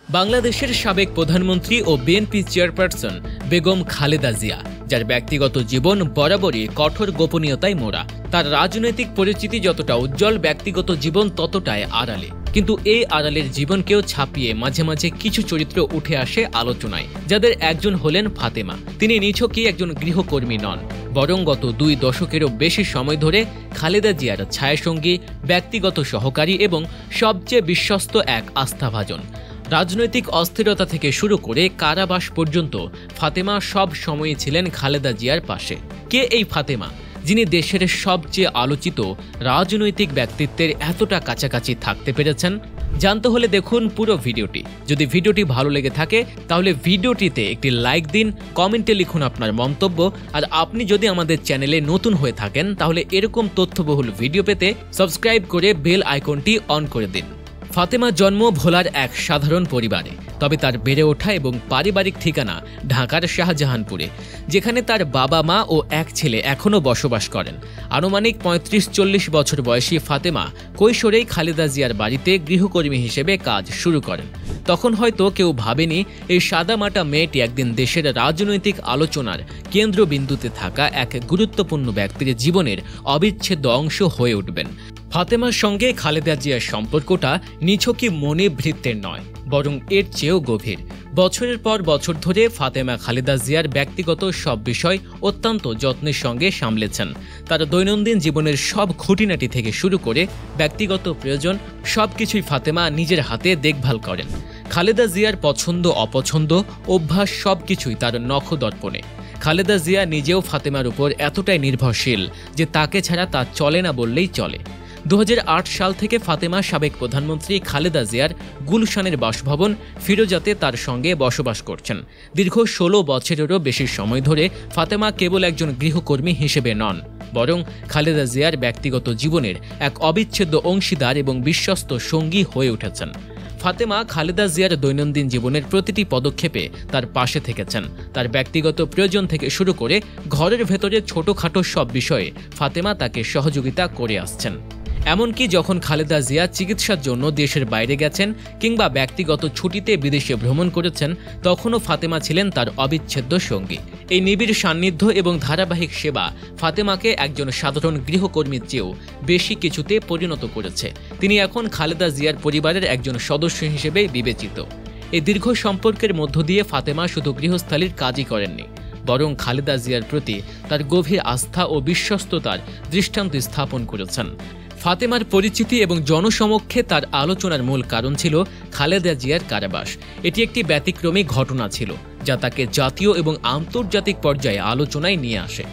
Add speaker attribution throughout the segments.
Speaker 1: বাংলাদেশের সাবেক প্রধানমন্ত্রী ও বিএনপি চেয়ারপারসন বেগম খালেদা জিয়া, যার ব্যক্তিগত জীবন বরাবরই কঠোর গোপনীয়তায় মোড়া। তার রাজনৈতিক পরিচিতি যতটা উজ্জ্বল, ব্যক্তিগত জীবন ততটাই আড়ালে। কিন্তু এই আড়ালের জীবনকেও ছাপিয়ে মাঝে মাঝে কিছু চরিত্র উঠে আসে আলোচনায়, যাদের একজন হলেন ফাতেমা। তিনি নিছকই একজন গৃহকর্মী নন, বরং গত 2 দশকেরও বেশি সময় ধরে খালেদা জিয়ার ছায়াসঙ্গী, ব্যক্তিগত সহকারী এবং সবচেয়ে বিশ্বস্ত এক আস্থাভাজন। রাজনৈতিক অস্থিরতা থেকে শুরু করে কারাবাস পর্যন্ত ফাতেমা সব সময়ই ছিলেন খালেদা জিয়ার পাশে। কে এই ফাতেমা, যিনি দেশের সবচেয়ে আলোচিত রাজনৈতিক ব্যক্তিত্বের এতটা কাছাকাছি থাকতে পেরেছেন? জানতে হলে দেখুন পুরো ভিডিওটি। যদি ভিডিওটি ভালো লেগে থাকে তাহলে ভিডিওটিতে একটি লাইক দিন, কমেন্টে লিখুন আপনার মন্তব্য। আর আপনি যদি আমাদের চ্যানেলে নতুন হয়ে থাকেন তাহলে এরকম তথ্যবহুল ভিডিও পেতে সাবস্ক্রাইব করে বেল আইকনটি অন করে দিন। ফাতেমার জন্ম ভোলার এক সাধারণ পরিবারে, তবে তার বেড়ে ওঠা এবং পারিবারিক ঠিকানা ঢাকার শাহজাহানপুরে, যেখানে তার বাবা মা ও এক ছেলে এখনও বসবাস করেন। আনুমানিক 35-40 বছর বয়সী ফাতেমা কৈশোরেই খালেদা জিয়ার বাড়িতে গৃহকর্মী হিসেবে কাজ শুরু করেন। তখন হয়তো কেউ ভাবেনি এই সাদামাটা মেয়েটি একদিন দেশের রাজনৈতিক আলোচনার কেন্দ্রবিন্দুতে থাকা এক গুরুত্বপূর্ণ ব্যক্তির জীবনের অবিচ্ছেদ্য অংশ হয়ে উঠবেন। ফাতেমার সঙ্গে খালেদা জিয়ার সম্পর্কটা নিছকই মনে ভৃত্যের নয়, বরং এর চেয়েও গভীর। বছরের পর বছর ধরে ফাতেমা খালেদা জিয়ার ব্যক্তিগত সব বিষয় অত্যন্ত যত্নের সঙ্গে সামলেছেন। তার দৈনন্দিন জীবনের সব খুঁটিনাটি থেকে শুরু করে ব্যক্তিগত প্রয়োজন সবকিছুই ফাতেমা নিজের হাতে দেখভাল করেন। খালেদা জিয়ার পছন্দ অপছন্দ, অভ্যাস সবকিছুই তার নখদর্পণে। খালেদা জিয়া নিজেও ফাতেমার উপর এতটাই নির্ভরশীল যে তাকে ছাড়া তা চলে না বললেই চলে। 2008 সাল থেকে ফাতেমা সাবেক প্রধানমন্ত্রী খালেদা জিয়ার গুলশানের বাসভবন ফিরোজাতে তার সঙ্গে বসবাস করছেন। দীর্ঘ 16 বছরেরও বেশি সময় ধরে ফাতেমা কেবল একজন গৃহকর্মী হিসেবে নন, বরং খালেদা জিয়ার ব্যক্তিগত জীবনের এক অবিচ্ছেদ্য অংশীদার এবং বিশ্বস্ত সঙ্গী হয়ে উঠেছেন। ফাতেমা খালেদা জিয়ার দৈনন্দিন জীবনের প্রতিটি পদক্ষেপে তার পাশে থেকেছেন। তার ব্যক্তিগত প্রয়োজন থেকে শুরু করে ঘরের ভেতরে ছোটখাটো সব বিষয়ে ফাতেমা তাকে সহযোগিতা করে আসছেন। এমনকি যখন খালেদা জিয়া চিকিৎসার জন্য দেশের বাইরে গেছেন কিংবা ব্যক্তিগত ছুটিতে বিদেশে ভ্রমণ করেছেন, তখনও ফাতেমা ছিলেন তার অবিচ্ছেদ্য সঙ্গী। এই নিবিড় সান্নিধ্য এবং ধারাবাহিক সেবা ফাতেমাকে একজন সাধারণ গৃহকর্মীর চেয়েও বেশি কিছুতে পরিণত করেছে। তিনি এখন খালেদা জিয়ার পরিবারের একজন সদস্য হিসেবে বিবেচিত। এই দীর্ঘ সম্পর্কের মধ্য দিয়ে ফাতেমা শুধু গৃহস্থালির কাজই করেননি, বরং খালেদা জিয়ার প্রতি তার গভীর আস্থা ও বিশ্বস্ততার দৃষ্টান্ত স্থাপন করেছেন। ফাতেমার পরিচিতি এবং জনসমক্ষে তার আলোচনার মূল কারণ ছিল খালেদা জিয়ার কারাবাস। এটি একটি ব্যতিক্রমী ঘটনা ছিল যা তাকে জাতীয় এবং আন্তর্জাতিক পর্যায়ে আলোচনায় নিয়ে আসে।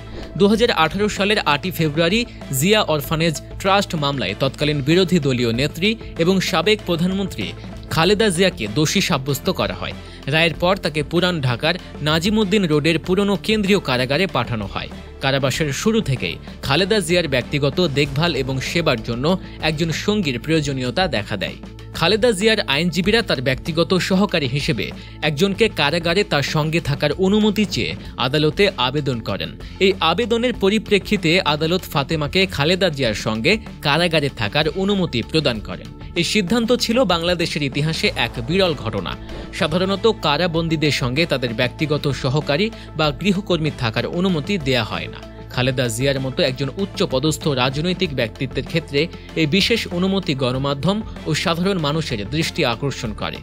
Speaker 1: 2018 সালের 8 ফেব্রুয়ারি জিয়া অরফানেজ ট্রাস্ট মামলায় তৎকালীন বিরোধী দলীয় নেত্রী এবং সাবেক প্রধানমন্ত্রী খালেদা জিয়াকে দোষী সাব্যস্ত করা হয়। রায়ের পর তাকে পুরান ঢাকার নাজিমউদ্দিন রোডের পুরনো কেন্দ্রীয় কারাগারে পাঠানো হয়। কারাবাসের শুরু থেকেই খালেদা জিয়ার ব্যক্তিগত দেখভাল এবং সেবার জন্য একজন সঙ্গীর প্রয়োজনীয়তা দেখা দেয়। খালেদা জিয়ার আইনজীবীরা তার ব্যক্তিগত সহকারী হিসেবে একজনকে কারাগারে তার সঙ্গে থাকার অনুমতি চেয়ে আদালতে আবেদন করেন। এই আবেদনের পরিপ্রেক্ষিতে আদালত ফাতেমাকে খালেদা জিয়ার সঙ্গে কারাগারে থাকার অনুমতি প্রদান করেন। এই সিদ্ধান্ত ছিল বাংলাদেশের ইতিহাসে এক বিরল ঘটনা। সাধারণত কারাবন্দীদের সঙ্গে তাদের ব্যক্তিগত সহকারী বা গৃহকর্মী থাকার অনুমতি দেয়া হয় না। খালেদা জিয়ার মতো একজন উচ্চপদস্থ রাজনৈতিক ব্যক্তিত্বের ক্ষেত্রে এই বিশেষ অনুমতি গণমাধ্যম ও সাধারণ মানুষের দৃষ্টি আকর্ষণ করে।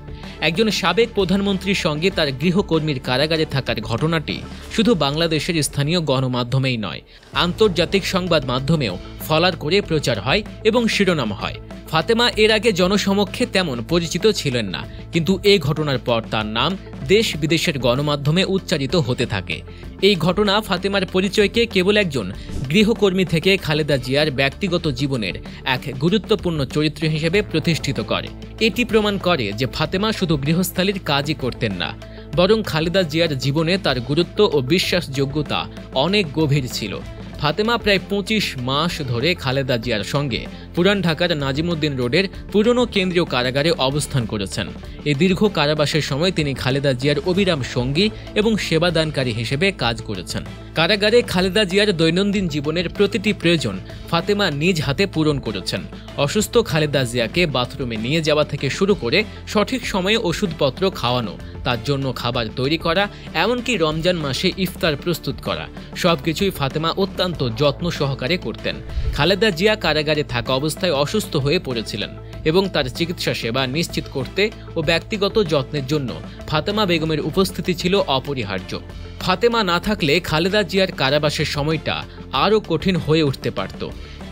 Speaker 1: একজন সাবেক প্রধানমন্ত্রীর সঙ্গে তার গৃহকর্মীর কারাগারে থাকার ঘটনাটি শুধু বাংলাদেশের স্থানীয় গণমাধ্যমেই নয়, আন্তর্জাতিক সংবাদ মাধ্যমেও ফলার করে প্রচার হয় এবং শিরোনাম হয়। ফাতেমা এর আগে জনসমক্ষে তেমন পরিচিত ছিলেন না, কিন্তু এই ঘটনার পর তার নাম দেশ বিদেশের গণমাধ্যমে উচ্চারিত হতে থাকে। এই ঘটনা ফাতেমার পরিচয়কে কেবল একজন গৃহকর্মী থেকে খালেদা জিয়ার ব্যক্তিগত জীবনের এক গুরুত্বপূর্ণ চরিত্র হিসেবে প্রতিষ্ঠিত করে। এটি প্রমাণ করে যে ফাতেমা শুধু গৃহস্থালির কাজই করতেন না, বরং খালেদা জিয়ার জীবনে তার গুরুত্ব ও বিশ্বাসযোগ্যতা অনেক গভীর ছিল। ফাতেমা প্রায় 25 মাস ধরে খালেদা জিয়ার সঙ্গে পুরান ঢাকার নাজিমউদ্দিন রোডের পুরনো কেন্দ্রীয় কারাগারে অবস্থান করেছেন। এই দীর্ঘ কারাবাসের সময় তিনি খালেদা জিয়ার অবিরাম সঙ্গী এবং সেবাদানকারী হিসেবে কাজ করেছেন। কারাগারে খালেদা জিয়ার দৈনন্দিন জীবনের প্রতিটি প্রয়োজন ফাতেমা নিজ হাতে পূরণ করেছেন। অসুস্থ খালেদা জিয়াকে বাথরুমে নিয়ে যাওয়া থেকে শুরু করে সঠিক সময়ে ওষুধপত্র খাওয়ানো, তার জন্য খাবার তৈরি করা, এমনকি রমজান মাসে ইফতার প্রস্তুত করা, সবকিছুই ফাতেমা অত্যন্ত যত্ন সহকারে করতেন। খালেদা জিয়া কারাগারে থাকা অবস্থায় অসুস্থ হয়ে পড়েছিলেন এবং তার চিকিৎসা সেবা নিশ্চিত করতে ও ব্যক্তিগত যত্নের জন্য ফাতেমা বেগমের উপস্থিতি ছিল অপরিহার্য। ফাতেমা না থাকলে খালেদা জিয়ার কারাবাসের সময়টা আরও কঠিন হয়ে উঠতে পারত।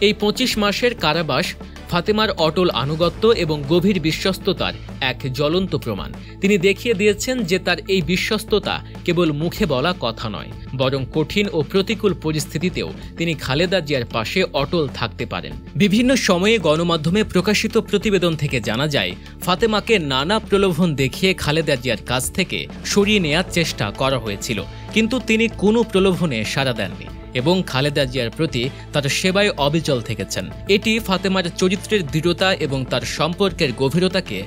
Speaker 1: এই 25 মাসের কারাবাস ফাতেমার অটল আনুগত্য এবং গভীর বিশ্বস্ততার এক জ্বলন্ত প্রমাণ। তিনি দেখিয়ে দিয়েছেন যে তার এই বিশ্বস্ততা কেবল মুখে বলা কথা নয়, বরং কঠিন ও প্রতিকূল পরিস্থিতিতেও তিনি খালেদা জিয়ার পাশে অটল থাকতে পারেন। বিভিন্ন সময়ে গণমাধ্যমে প্রকাশিত প্রতিবেদন থেকে জানা যায়, ফাতেমাকে নানা প্রলোভন দেখিয়ে খালেদা জিয়ার কাছ থেকে সরিয়ে নেওয়ার চেষ্টা করা হয়েছিল, কিন্তু তিনি কোনো প্রলোভনে সাড়া দেননি এবং খালেদা জিয়ার প্রতি তার সেবায় অবিচল থেকেছেন। এটি ফাতেমার চরিত্রের দৃঢ়তা এবং তার সম্পর্কের গভীরতাকে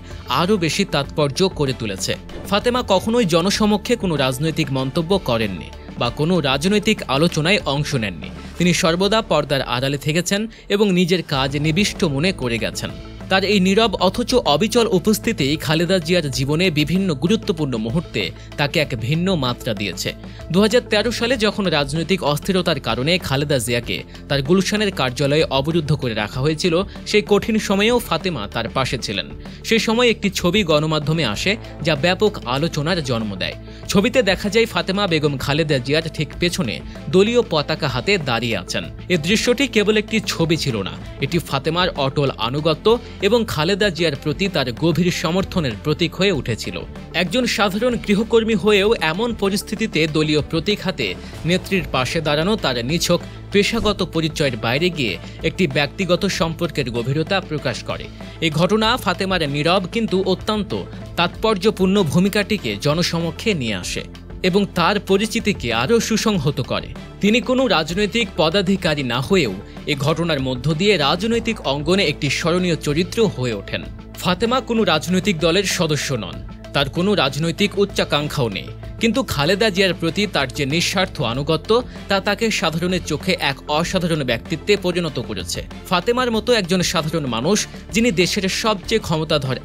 Speaker 1: আরও বেশি তাৎপর্য করে তুলেছে। ফাতেমা কখনোই জনসমক্ষে কোনো রাজনৈতিক মন্তব্য করেননি বা কোনো রাজনৈতিক আলোচনায় অংশ নেননি। তিনি সর্বদা পর্দার আড়ালে থেকেছেন এবং নিজের কাজ নিবিষ্ট মনে করে গেছেন। তার এই নীরব অথচ অবিচল উপস্থিতিই খালেদা জিয়ার জীবনে বিভিন্ন গুরুত্বপূর্ণ মুহূর্তে তাকে এক ভিন্ন মাত্রা দিয়েছে। 2013 সালে যখন রাজনৈতিক অস্থিরতার কারণে খালেদা জিয়াকে তার গুলশানের কার্যালয়ে অবরুদ্ধ করে রাখা হয়েছিল, সেই কঠিন সময়েও ফাতেমা তার পাশে ছিলেন। সেই সময় একটি ছবি গণমাধ্যমে আসে যা ব্যাপক আলোচনার জন্ম দেয়। ছবিতে দেখা যায় ফাতেমা বেগম খালেদা জিয়ার ঠিক পেছনে দলীয় পতাকা হাতে দাঁড়িয়ে আছেন। এই দৃশ্যটি কেবল একটি ছবি ছিল না, এটি ফাতেমার অটল আনুগত্য এবং খালেদা জিয়ার প্রতি তার গভীর সমর্থনের প্রতীক হয়ে উঠেছিল। একজন সাধারণ গৃহকর্মী হয়েও এমন পরিস্থিতিতে দলীয় প্রতীক হাতে নেত্রীর পাশে দাঁড়ানো তার নিছক পেশাগত পরিচয়ের বাইরে গিয়ে একটি ব্যক্তিগত সম্পর্কের গভীরতা প্রকাশ করে। এই ঘটনা ফাতেমার নীরব কিন্তু অত্যন্ত তাৎপর্যপূর্ণ ভূমিকাটিকে জনসমক্ষে নিয়ে আসে এবং তার পরিচিতিকে আরও সুসংহত করে। তিনি কোনো রাজনৈতিক পদাধিকারী না হয়েও এই ঘটনার মধ্য দিয়ে রাজনৈতিক অঙ্গনে একটি স্মরণীয় চরিত্র হয়ে ওঠেন। ফাতেমা কোনো রাজনৈতিক দলের সদস্য নন, তার কোনো রাজনৈতিক উচ্চাকাঙ্ক্ষাও নেই, কিন্তু খালেদা জিয়ার প্রতি তার যে নিঃস্বার্থ আনুগত্য তা তাকে সাধারণের চোখে এক অসাধারণ ব্যক্তিত্বে পরিণত করেছে। ফাতেমার মতো একজন সাধারণ মানুষ যিনি দেশের সবচেয়ে ক্ষমতাধর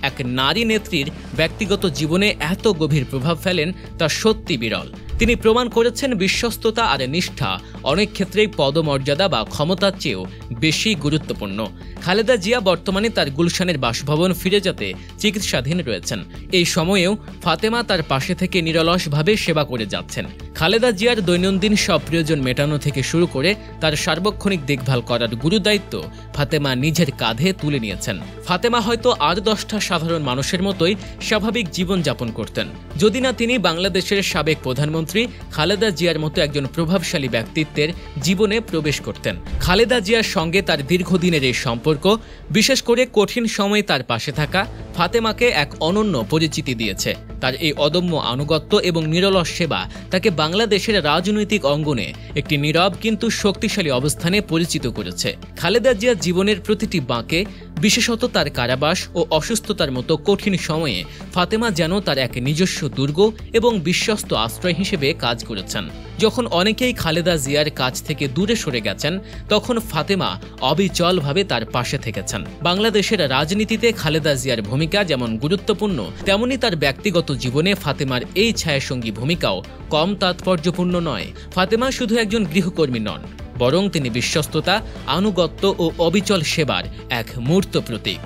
Speaker 1: এক নারী নেত্রীর ব্যক্তিগত জীবনে এত গভীর প্রভাব ফেলেন তা সত্যি বিরল। তিনি প্রমাণ করেছেন বিশ্বস্ততা আর নিষ্ঠা অনেক ক্ষেত্রেই পদমর্যাদা বা ক্ষমতার চেয়েও বেশি গুরুত্বপূর্ণ। খালেদা জিয়া বর্তমানে তার গুলশানের বাসভবন ফিরে যেতে চিকিৎসাধীন রয়েছেন। এই সময়েও ফাতেমা তার পাশে থেকে নিরলসভাবে সেবা করে যাচ্ছেন। খালেদা জিয়ার দৈনন্দিন সব প্রয়োজন মেটানো থেকে শুরু করে তার সার্বক্ষণিক দেখভাল করার গুরুদায়িত্ব ফাতেমা নিজের কাঁধে তুলে নিয়েছেন। ফাতেমা হয়তো আর 10টা সাধারণ মানুষের মতোই স্বাভাবিক জীবনযাপন করতেন যদি না তিনি বাংলাদেশের সাবেক প্রধানমন্ত্রী খালেদা জিয়ার মতো একজন প্রভাবশালী ব্যক্তিত্বের জীবনে প্রবেশ করতেন। খালেদা জিয়ার সঙ্গে তার দীর্ঘদিনের এই সম্পর্ক, বিশেষ করে কঠিন সময়ে তার পাশে থাকা, ফাতেমাকে এক অনন্য পরিচিতি দিয়েছে। তার এই অদম্য আনুগত্য এবং নিরলস সেবা তাকে বাংলাদেশের রাজনৈতিক অঙ্গনে একটি নীরব কিন্তু শক্তিশালী অবস্থানে পরিচিত করেছে। খালেদা জিয়ার জীবনের প্রতিটি বাঁকে, বিশেষত তার কারাবাস ও অসুস্থতার মতো কঠিন সময়ে ফাতেমা যেন তার এক নিজস্ব দুর্গ এবং বিশ্বস্ত আশ্রয় হিসেবে কাজ করেছেন। যখন অনেকেই খালেদা জিয়ার কাছ থেকে দূরে সরে গেছেন, তখন ফাতেমা অবিচলভাবে তার পাশে থেকেছেন। বাংলাদেশের রাজনীতিতে খালেদা জিয়ার ভূমিকা যেমন গুরুত্বপূর্ণ, তেমনি তার ব্যক্তিগত জীবনে ফাতেমার এই ছায়াসঙ্গী ভূমিকাও কম তাৎপর্যপূর্ণ নয়। ফাতেমা শুধু একজন গৃহকর্মী নন, বরং তিনি বিশ্বস্ততা, আনুগত্য ও অবিচল সেবার এক মূর্ত প্রতীক।